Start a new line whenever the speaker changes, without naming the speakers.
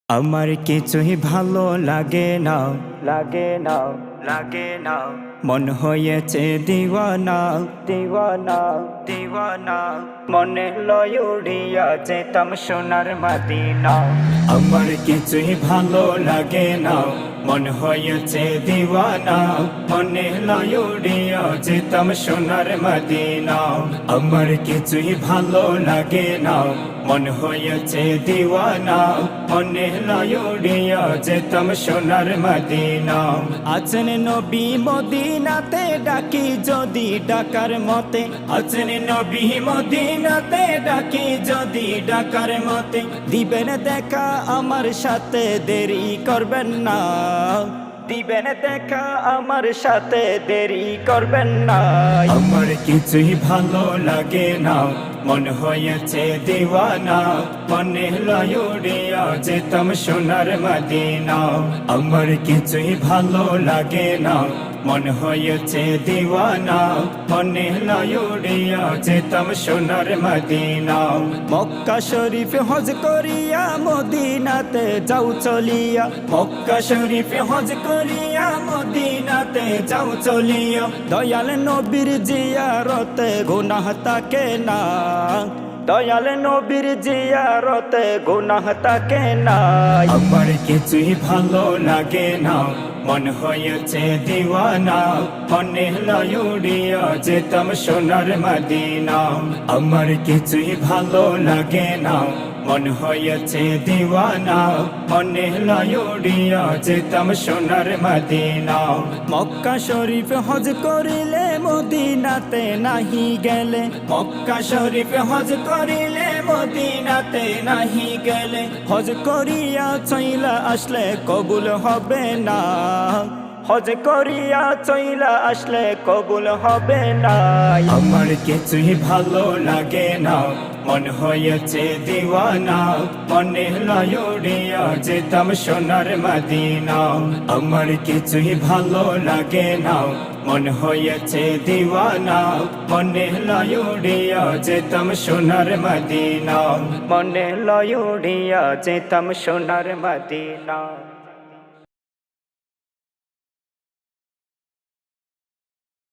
আমার কিছুই ভালো লাগে না, লাগে না, লাগে না। মন হয়েছে দিওয়ানা, দিওয়ানা, দিওয়ানা। মনে লয় উড়িয়া যেতাম সোনার মদিনা। আমার কিছুই ভালো লাগে না, মন হয়েছে দিওয়ানা। মনে লয় উড়িয়া যেতাম সোনার মদিনা। আমার কিছুই ভালো লাগে না, মন হয়েছে দিওয়ানা। মনে লয় উড়িয়া যেতাম সোনার মদিনা। আছেন নবী মদিনাতে, ডাকি যদি ডাকার মতে। আছেন নবী মদিনাতে, ডাকি যদি ডাকার মতে। দিবেন দেখা আমার সাথে, দেরি করবেন না। দিবেন দেখা আমার সাথে, দেরি করবেন না। আমার কিছুই ভালো লাগে না, মন হয়েছে দিওয়ানা। মনে লয় উড়িয়া যেতাম সোনার মদিনা। আমার কিছুই ভালো লাগে না, মন হয়েছে দিওয়ানা। মনে লয় উড়িয়া যেতাম সোনার মদিনা। মক্কা শরীফ হজ করিয়া মদিনাতে যাও চলিয়া। মক্কা শরীফ হজ করিয়া মদিনাতে যাও চলিয়া। দয়াল নবীর জিয়ারতে গুনাহ থাকে না। দয়াল নবীর জিয়ারতে গুনাহ থাকে না। আমার কিছুই ভালো লাগে না, মন হয়েছে দিওয়ানা। মনে লয় উড়িয়া যেতাম সোনার মদিনা। আমার কিছুই ভালো লাগে না, মন হয়েছে দিওয়ানা। মনে লয় উড়িয়া যেতাম সোনার মদিনা। মক্কা শরীফ হজ করিলে মদিনাতে নাহি গেলে। মক্কা শরীফ হজ করিলে মদিনাতে নাহি গেলে। হজ করিয়া চইলা আসলে কবুল হবে না। হজ করিয়া চইলা আসলে কবুল হবে না। আমার কিছুই ভালো লাগে না, মন হয়েছে দিওয়ানা। মনে লয় উড়িয়া যেতাম সোনার মদিনা। আমার কিছুই ভালো লাগে না, মন হয়েছে দিওয়ানা। মনে লয় উড়িয়া যেতাম সোনার মদিনা। মনে লয় উড়িয়া যেতাম সোনার মদিনা।